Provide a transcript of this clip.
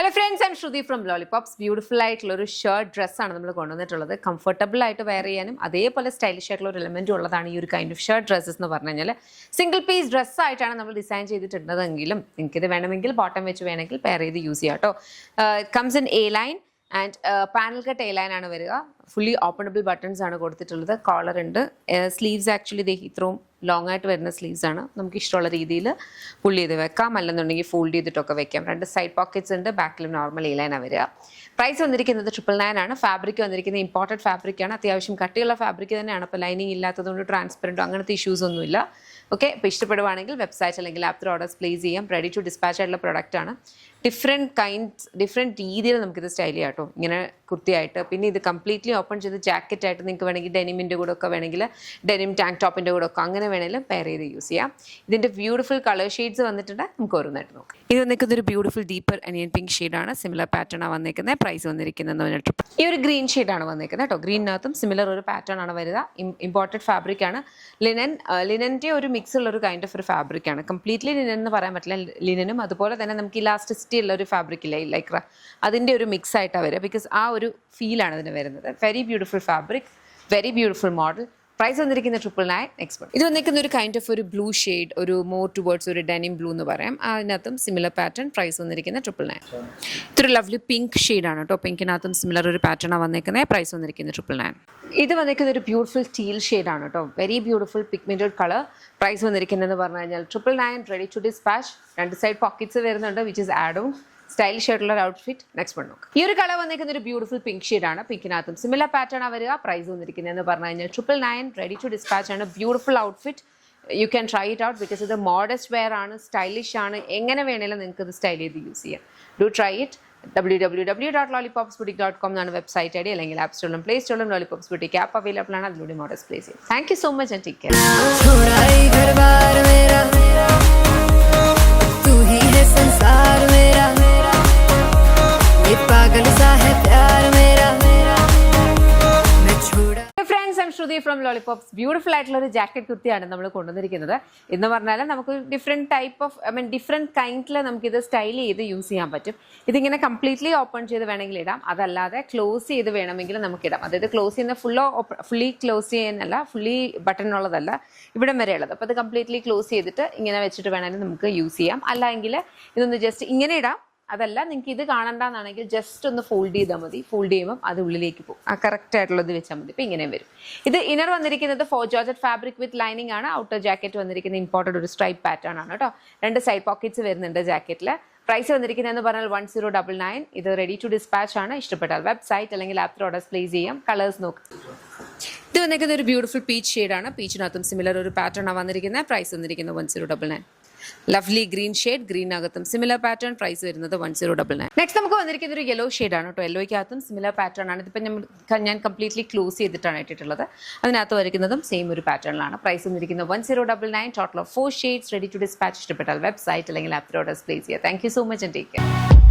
Hello friends, I'm Shruti from Lollipops. Beautiful ആയിട്ടുള്ള ഒരു shirt ഡ്രസ്സാണ് നമ്മൾ കൊണ്ടുവന്നിട്ടുള്ളത്. കംഫർട്ടബിൾ ആയിട്ട് വെയർ ചെയ്യാനും അതേപോലെ സ്റ്റൈലിഷ് ആയിട്ടുള്ള ഒരു എലമെൻറ്റും ഉള്ളതാണ് ഈ ഒരു കൈൻഡ് ഓഫ് ഷർട്ട് ഡ്രസ്സസ് എന്ന് പറഞ്ഞു കഴിഞ്ഞാൽ സിംഗിൾ പീസ് ഡ്രസ്സായിട്ടാണ് നമ്മൾ ഡിസൈൻ ചെയ്തിട്ടുള്ളതെങ്കിലും നിങ്ങൾക്കിത് വേണമെങ്കിൽ ബോട്ടം വെച്ച് വേണമെങ്കിൽ പെയർ ചെയ്ത് യൂസ് ചെയ്യാം കേട്ടോ. Comes in A line and panel cut A line ആണ് വരിക. ഫുള്ളി ഓപ്പണബിൾ ബട്ടൺസ് ആണ് കൊടുത്തിട്ടുള്ളത്. കോളർ ഉണ്ട്. സ്ലീവ്സ് ആക്ച്വലി ഇത്രയും ലോങ് ആയിട്ട് വരുന്ന സ്ലീവ്സ് ആണ്. നമുക്ക് ഇഷ്ടമുള്ള രീതിയിൽ പുള്ളി ചെയ്ത് വെക്കാം, അല്ലെന്നുണ്ടെങ്കിൽ ഫോൾഡ് ചെയ്തിട്ടൊക്കെ വെക്കാം. രണ്ട് സൈഡ് പോക്കറ്റ്സ് ഉണ്ട്. ബാക്കിലും നോർമൽ എ ലൈനാണ് വരിക. പ്രൈസ് വന്നിരിക്കുന്നത് 999 ആണ്. ഫാബ്രിക് വന്നിരിക്കുന്നത് ഇമ്പോർട്ടഡ് ഫാബ്രിക് ആണ്. അത്യാവശ്യം കട്ടിയുള്ള ഫാബ്രിക് തന്നെയാണ്. അപ്പോൾ ലൈനിങ് ഇല്ലാത്തതുകൊണ്ട് ട്രാൻസ്പെറൻറ്റോ അങ്ങനത്തെ ഇഷ്യൂസ് ഒന്നുമില്ല. ഓക്കെ, അപ്പോൾ ഇഷ്ടപ്പെടുവാണെങ്കിൽ വെബ്സൈറ്റ് അല്ലെങ്കിൽ ആപ്പ് ത്രൂ ഓർഡേഴ്സ് പ്ലേസ് ചെയ്യാം. റെഡി ടു ഡിസ്പാച്ച് ആയിട്ടുള്ള പ്രൊഡക്റ്റ് ആണ്. ഡിഫറെൻറ്റ് രീതിയിൽ നമുക്കിത് സ്റ്റൈൽ ചെയ്യാം കേട്ടോ. ഇങ്ങനെ കുർത്തിയായിട്ട്, പിന്നെ ഇത് കംപ്ലീറ്റ്ലി ഓപ്പൺ ചെയ്ത് ജാക്കറ്റ് ആയിട്ട് നിങ്ങൾക്ക് വേണമെങ്കിൽ ഡെനിമിൻ്റെ കൂടെ ഒക്കെ വേണമെങ്കിൽ ഡെനിം ടാങ്ക് ടോപ്പിൻ്റെ കൂടെ ഒക്കെ അങ്ങനെ വേണമെങ്കിലും പെയർ ചെയ്ത് യൂസ് ചെയ്യാം. ഇതിൻ്റെ ബ്യൂട്ടിഫുൾ കളർ ഷെയ്ഡ്സ് വന്നിട്ടുണ്ട്. നമുക്ക് ഓരോന്നായിട്ട് നോക്കാം. ഇത് വന്നിരിക്കുന്നത് ഒരു ബ്യൂട്ടിഫുൾ ഡീപ്പർ അനിയൻ പിങ്ക് ഷെയ്ഡാണ്. സിമിലർ പാറ്റേൺ ആണ് വന്നിരിക്കുന്നത്. പ്രൈസ് വന്നിരിക്കുന്നത് ഈ ഒരു ഗ്രീൻ ഷെയ്ഡാണ് വന്നിരിക്കുന്നത് കേട്ടോ. ഗ്രീനകത്തും സിമിലർ ഒരു പാറ്റേൺ ആണ് വരിക. ഇമ്പോർട്ടഡ് ഫാബ്രിക് ആണ്. ലിനൻ്റെ ഒരു മിക്സ് ഉള്ള ഒരു കൈൻഡ് ഓഫ് ഒരു ഫാബ്രിക് ആണ്. കംപ്ലീറ്റ്ലി ലിനൻ എന്ന് പറയാൻ പറ്റില്ല. ലിനനും അതുപോലെ തന്നെ നമുക്ക് ഇലാസ്റ്റിസിറ്റി ഉള്ള ഒരു ഫാബ്രിക് ഇല്ലേ, ലൈക്ര, അതിൻ്റെ ഒരു മിക്സ് ആയിട്ടാണ് വരിക. ബിക്കോസ് ആ ഒരു ഫീലാണ് അതിന് വരുന്നത്. Very beautiful fabric, very beautiful model. Price വന്നിരിക്കുന്നത് 999 നെക്സ്റ്റ്. ഇത് വന്നിരിക്കുന്ന ഒരു കൈൻഡ് ഓഫ് ഒരു ബ്ലൂ ഷെയ്ഡ്, ഒരു മോർ ടുവേർഡ്സ് ഒരു ഡെനിം ബ്ലൂ എന്ന് പറയാം. അതിനകത്തും സിമിലർ പാറ്റേൺ. പ്രൈസ് വന്നിരിക്കുന്നത് 999. ഇതൊരു ലവ്ലി പിങ്ക് ഷെയ്ഡാണ് കേട്ടോ. പിങ്കിനകത്തും സിമിലർ ഒരു പാറ്റേണാണ് വന്നിരിക്കുന്നത്. പ്രൈസ് വന്നിരിക്കുന്നത് 999. ഇത് വന്നിരിക്കുന്ന ഒരു ബ്യൂട്ടിഫുൾ ടീൽ ഷെയ്ഡാണ് കേട്ടോ. Very beautiful pigmented colour. Price വന്നിരിക്കുന്നതെന്ന് പറഞ്ഞു കഴിഞ്ഞാൽ 999. Ready to dispatch. രണ്ട് സൈഡ് പോക്കറ്റ്സ് വരുന്നുണ്ട്, which is add on. Stylish ആയിട്ടുള്ള ഒരു ഔട്ട്ഫിറ്റ്. നെക്സ്റ്റ് വൺ നോക്കാം. ഈ ഒരു കളർ വന്നിരിക്കുന്ന ഒരു ബ്യൂട്ടിഫുൾ പിങ്ക് ഷെയ്ഡാണ്. പിങ്കിനകത്തും സിമിലർ പാറ്റേൺ ആണ് വരിക. പ്രൈസ് വന്നിരിക്കുന്നതെന്ന് പറഞ്ഞു കഴിഞ്ഞാൽ 999. റെഡി ടു ഡിസ്പാച്ച് ആണ്. Beautiful outfit. You can try it out because ഇത് മോഡസ്റ്റ് വെയർ ആണ്, സ്റ്റൈലിഷ് ആണ്. എങ്ങനെ വേണമെങ്കിലും നിങ്ങൾക്ക് ഇത് സ്റ്റൈൽ ചെയ്ത് യൂസ് ചെയ്യാം. Do try it. www.lollipopsboutique.com എന്നാണ് വെബ്സൈറ്റ് ഐ ഡി. അല്ലെങ്കിൽ ആപ്പ് സ്റ്റോറിലും പ്ലേ സ്റ്റോറിലും ലോളിപോപ്സ് ബുട്ടീക്ക് ആപ്പ് അവൈലബിൾ ആണ്. അതിലൂടെ മോഡൽസ് പ്ലേസ് ചെയ്യും. Thank you so much and take care. Shruti from Lollipops. Beautiful ആയിട്ടുള്ള ഒരു ജാക്കറ്റ് കുർത്തിയാണ് നമ്മൾ കൊണ്ടുവന്നിരിക്കുന്നത്. എന്ന് പറഞ്ഞാൽ നമുക്ക് ഡിഫറെൻറ്റ് ടൈപ്പ് ഓഫ് ഡിഫറെൻറ്റ് കൈൻഡിൽ നമുക്കിത് സ്റ്റൈൽ ചെയ്ത് യൂസ് ചെയ്യാൻ പറ്റും. ഇതിങ്ങനെ കംപ്ലീറ്റ്ലി ഓപ്പൺ ചെയ്ത് വേണമെങ്കിൽ ഇടാം, അതല്ലാതെ ക്ലോസ് ചെയ്ത് വേണമെങ്കിൽ നമുക്കിടാം. അതായത് ക്ലോസ് ചെയ്യുന്ന ഫുള്ളി ക്ലോസ് ചെയ്യാനല്ല, ഫുള്ളി ബട്ടൺ ഉള്ളതല്ല, ഇവിടെ വരെ ഉള്ളത്. അപ്പോൾ അത് കംപ്ലീറ്റ്ലി ക്ലോസ് ചെയ്തിട്ട് ഇങ്ങനെ വെച്ചിട്ട് വേണമെങ്കിൽ നമുക്ക് യൂസ് ചെയ്യാം. അല്ലെങ്കിൽ ഇതൊന്ന് ജസ്റ്റ് ഇങ്ങനെ ഇടാം. അതല്ല, നിങ്ങൾക്ക് ഇത് കാണണ്ടെന്നാണെങ്കിൽ ജസ്റ്റ് ഒന്ന് ഫോൾഡ് ചെയ്താൽ മതി. ഫോൾഡ് ചെയ്യുമ്പോൾ അത് ഉള്ളിലേക്ക് പോകും. ആ കറക്റ്റ് ആയിട്ടുള്ളത് വെച്ചാൽ മതി. ഇപ്പോൾ ഇങ്ങനെ വരും. ഇത് ഇന്നർ വന്നിരിക്കുന്നത് ജോർജറ്റ് ഫാബ്രിക് വിത്ത് ലൈനിങ് ആണ്. ഔട്ടർ ജാക്കറ്റ് വന്നിരിക്കുന്ന ഇമ്പോർട്ടഡ് ഒരു സ്ട്രൈപ്പ് പാറ്റേൺ ആണ് കേട്ടോ. രണ്ട് സൈഡ് പോക്കറ്റ്സ് വരുന്നുണ്ട് ജാക്കറ്റിൽ. പ്രൈസ് വന്നിരിക്കുന്നതെന്ന് പറഞ്ഞാൽ 1099. ഇത് റെഡി ടു ഡിസ്പാച്ച് ആണ്. ഇഷ്ടപ്പെട്ടാൽ വെബ്സൈറ്റ് അല്ലെങ്കിൽ ആപ്പ് ത്രൂ ഓർഡേഴ്സ് പ്ലേസ് ചെയ്യാം. കളേഴ്സ് നോക്കാം. ഇത് വന്നിരിക്കുന്ന ഒരു ബ്യൂട്ടിഫുൾ പീച്ച് ഷെയ്ഡാണ്. പീച്ചിനകത്തും സിമിലർ ഒരു പാറ്റേൺ ആണ് വന്നിരിക്കുന്നത്. പ്രൈസ് വന്നിരിക്കുന്നത് 1099. Lovely green shade. ഗ്രീനകത്തും സിമിലർ പാറ്റേൺ. പ്രൈസ് വരുന്നത് 1099. നെക്സ്റ്റ് നമുക്ക് വന്നിരിക്കുന്ന ഒരു യെല്ലോ ഷെയ്ഡാണ് കേട്ടോ. യെല്ലോയ്ക്കകത്തും സിമിലർ പാറ്റേൺ ആണ്. ഇതിപ്പോൾ ഞാൻ കംപ്ലീറ്റ്ലി ക്ലോസ് ചെയ്തിട്ടാണ് ഇട്ടിട്ടുള്ളത്. അതിനകത്ത് വരിക്കുന്നതും സെയിം ഒരു പാറ്റേണിലാണ്. പ്രൈസ് വന്നിരിക്കുന്നത് 1099. Total of 4 shades. Ready to dispatch. ഇഷ്ടപ്പെട്ടാൽ വെബ്സൈറ്റ് അല്ലെങ്കിൽ ആപ്പ് ത്രൂ ഓർഡേഴ്സ് പ്ലേസ് ചെയ്യുക. Thank you so much and take care.